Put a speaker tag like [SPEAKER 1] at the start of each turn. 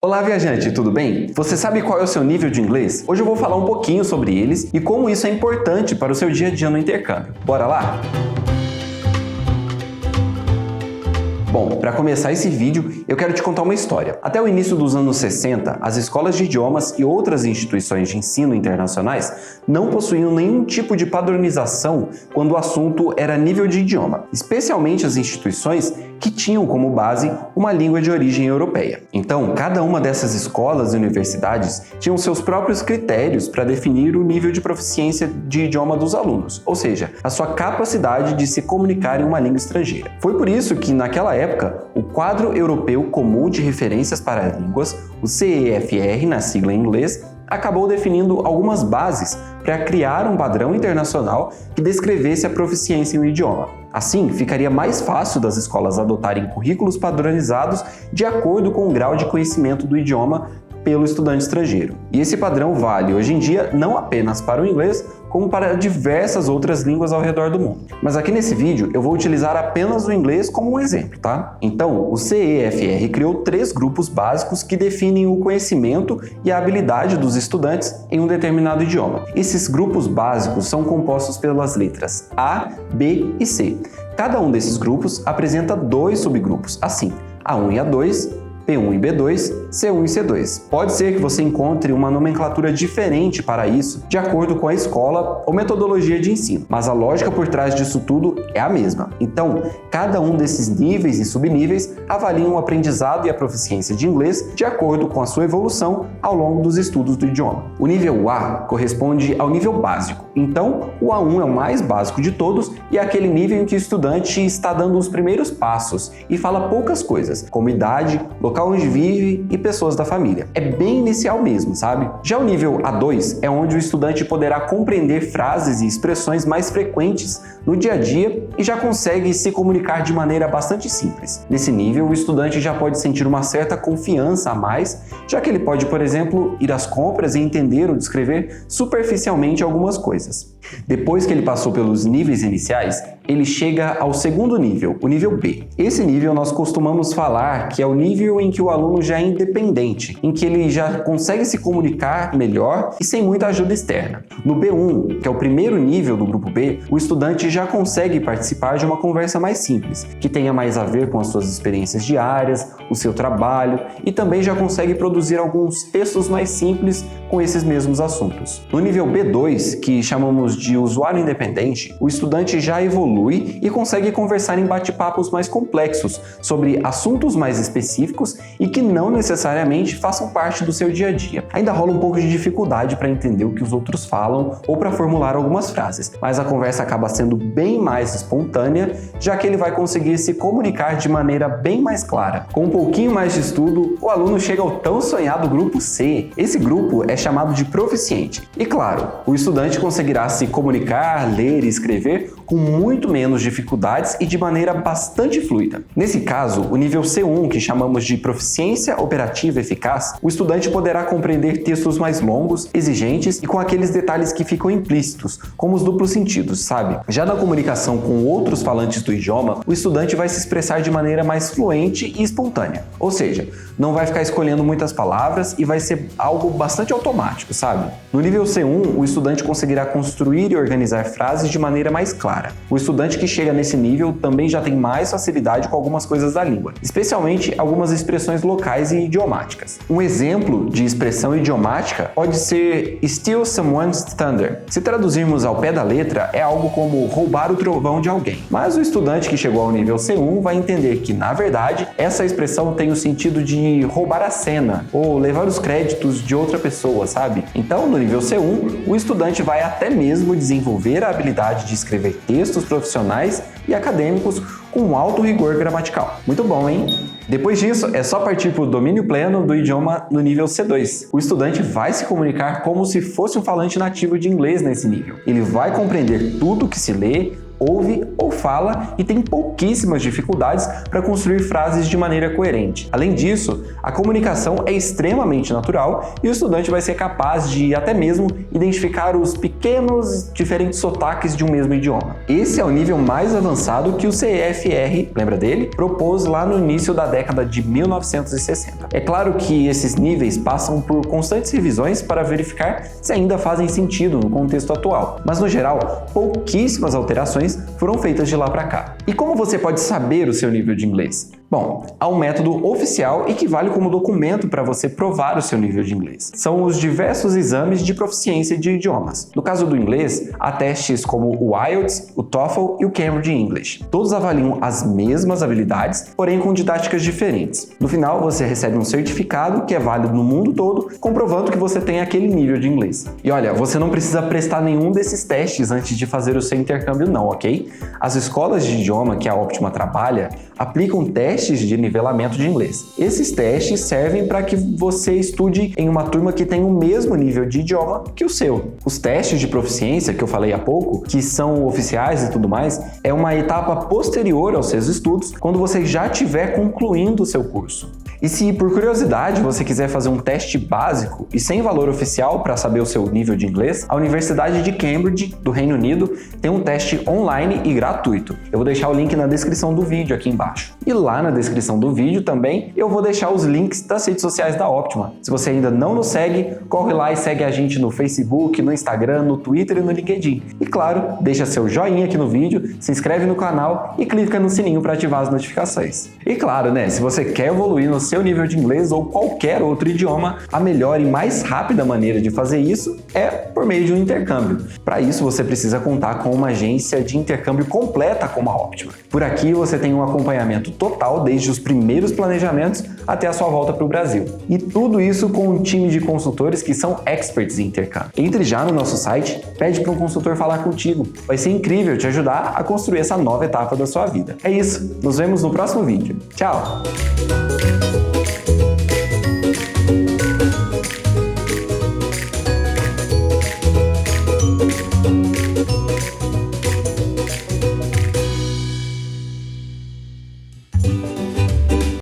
[SPEAKER 1] Olá, viajante, tudo bem? Você sabe qual é o seu nível de inglês? Hoje eu vou falar um pouquinho sobre eles e como isso é importante para o seu dia a dia no intercâmbio. Bora lá? Bom, para começar esse vídeo, eu quero te contar uma história. Até o início dos anos 60, as escolas de idiomas e outras instituições de ensino internacionais não possuíam nenhum tipo de padronização quando o assunto era nível de idioma, especialmente as instituições que tinham como base uma língua de origem europeia. Então, cada uma dessas escolas e universidades tinham seus próprios critérios para definir o nível de proficiência de idioma dos alunos, ou seja, a sua capacidade de se comunicar em uma língua estrangeira. Foi por isso que, naquela época, o Quadro Europeu Comum de Referências para Línguas, o CEFR na sigla em inglês, acabou definindo algumas bases para criar um padrão internacional que descrevesse a proficiência em um idioma. Assim, ficaria mais fácil das escolas adotarem currículos padronizados de acordo com o grau de conhecimento do idioma pelo estudante estrangeiro. E esse padrão vale hoje em dia não apenas para o inglês, como para diversas outras línguas ao redor do mundo. Mas aqui nesse vídeo eu vou utilizar apenas o inglês como um exemplo, tá? Então, o CEFR criou 3 grupos básicos que definem o conhecimento e a habilidade dos estudantes em um determinado idioma. Esses grupos básicos são compostos pelas letras A, B e C. Cada um desses grupos apresenta 2 subgrupos, assim, A1 e A2, P1 e B2, C1 e C2. Pode ser que você encontre uma nomenclatura diferente para isso, de acordo com a escola ou metodologia de ensino, mas a lógica por trás disso tudo é a mesma. Então, cada um desses níveis e subníveis avaliam o aprendizado e a proficiência de inglês de acordo com a sua evolução ao longo dos estudos do idioma. O nível A corresponde ao nível básico, então o A1 é o mais básico de todos e é aquele nível em que o estudante está dando os primeiros passos e fala poucas coisas, como idade, local onde vive e pessoas da família. É bem inicial mesmo, sabe? Já o nível A2 é onde o estudante poderá compreender frases e expressões mais frequentes no dia a dia e já consegue se comunicar de maneira bastante simples. Nesse nível, o estudante já pode sentir uma certa confiança a mais, já que ele pode, por exemplo, ir às compras e entender ou descrever superficialmente algumas coisas. Depois que ele passou pelos níveis iniciais, ele chega ao segundo nível, o nível B. Esse nível nós costumamos falar que é o nível em que o aluno já é independente, em que ele já consegue se comunicar melhor e sem muita ajuda externa. No B1, que é o primeiro nível do grupo B, o estudante já consegue participar de uma conversa mais simples, que tenha mais a ver com as suas experiências diárias, o seu trabalho e também já consegue produzir alguns textos mais simples com esses mesmos assuntos. No nível B2, que chamamos de usuário independente, o estudante já evolui e consegue conversar em bate-papos mais complexos sobre assuntos mais específicos e que não necessariamente façam parte do seu dia a dia. Ainda rola um pouco de dificuldade para entender o que os outros falam ou para formular algumas frases, mas a conversa acaba sendo bem mais espontânea, já que ele vai conseguir se comunicar de maneira bem mais clara. Com um pouquinho mais de estudo, o aluno chega ao tão sonhado grupo C. Esse grupo é chamado de proficiente. E claro, o estudante conseguirá se comunicar, ler e escrever com muito menos dificuldades e de maneira bastante fluida. Nesse caso, o nível C1, que chamamos de proficiência operativa eficaz, o estudante poderá compreender textos mais longos, exigentes e com aqueles detalhes que ficam implícitos, como os duplos sentidos, sabe? Já na comunicação com outros falantes do idioma, o estudante vai se expressar de maneira mais fluente e espontânea. Ou seja, não vai ficar escolhendo muitas palavras e vai ser algo bastante automático, sabe? No nível C1, o estudante conseguirá construir e organizar frases de maneira mais clara. O estudante que chega nesse nível também já tem mais facilidade com algumas coisas da língua, especialmente algumas expressões locais e idiomáticas. Um exemplo de expressão idiomática pode ser steal someone's thunder. Se traduzirmos ao pé da letra, é algo como roubar o trovão de alguém. Mas o estudante que chegou ao nível C1 vai entender que, na verdade, essa expressão tem o sentido de roubar a cena ou levar os créditos de outra pessoa, sabe? Então, no nível C1, o estudante vai até mesmo desenvolver a habilidade de escrever textos profissionais e acadêmicos com alto rigor gramatical. Muito bom, hein? Depois disso, é só partir para o domínio pleno do idioma no nível C2. O estudante vai se comunicar como se fosse um falante nativo de inglês nesse nível. Ele vai compreender tudo que se lê, ouve ou fala e tem pouquíssimas dificuldades para construir frases de maneira coerente. Além disso, a comunicação é extremamente natural e o estudante vai ser capaz de até mesmo identificar os pequenos diferentes sotaques de um mesmo idioma. Esse é o nível mais avançado que o CFR, lembra dele? Propôs lá no início da década de 1960. É claro que esses níveis passam por constantes revisões para verificar se ainda fazem sentido no contexto atual, mas no geral, pouquíssimas alterações foram feitas de lá para cá. E como você pode saber o seu nível de inglês? Bom, há um método oficial e que vale como documento para você provar o seu nível de inglês. São os diversos exames de proficiência de idiomas. No caso do inglês, há testes como o IELTS, o TOEFL e o Cambridge English. Todos avaliam as mesmas habilidades, porém com didáticas diferentes. No final, você recebe um certificado que é válido no mundo todo, comprovando que você tem aquele nível de inglês. E olha, você não precisa prestar nenhum desses testes antes de fazer o seu intercâmbio não, ok? As escolas de idioma que a Optima trabalha aplicam testes de nivelamento de inglês. Esses testes servem para que você estude em uma turma que tem o mesmo nível de idioma que o seu. Os testes de proficiência, que eu falei há pouco, que são oficiais e tudo mais, é uma etapa posterior aos seus estudos, quando você já estiver concluindo o seu curso. E se por curiosidade você quiser fazer um teste básico e sem valor oficial para saber o seu nível de inglês, a Universidade de Cambridge, do Reino Unido, tem um teste online e gratuito. Eu vou deixar o link na descrição do vídeo aqui embaixo. E lá na descrição do vídeo também eu vou deixar os links das redes sociais da Optima. Se você ainda não nos segue, corre lá e segue a gente no Facebook, no Instagram, no Twitter e no LinkedIn. E claro, deixa seu joinha aqui no vídeo, se inscreve no canal e clica no sininho para ativar as notificações. E claro, né, se você quer evoluir no seu nível de inglês ou qualquer outro idioma, a melhor e mais rápida maneira de fazer isso é por meio de um intercâmbio. Para isso, você precisa contar com uma agência de intercâmbio completa como a Optima. Por aqui, você tem um acompanhamento total desde os primeiros planejamentos até a sua volta para o Brasil. E tudo isso com um time de consultores que são experts em intercâmbio. Entre já no nosso site, pede para um consultor falar contigo. Vai ser incrível te ajudar a construir essa nova etapa da sua vida. É isso, nos vemos no próximo vídeo. Tchau!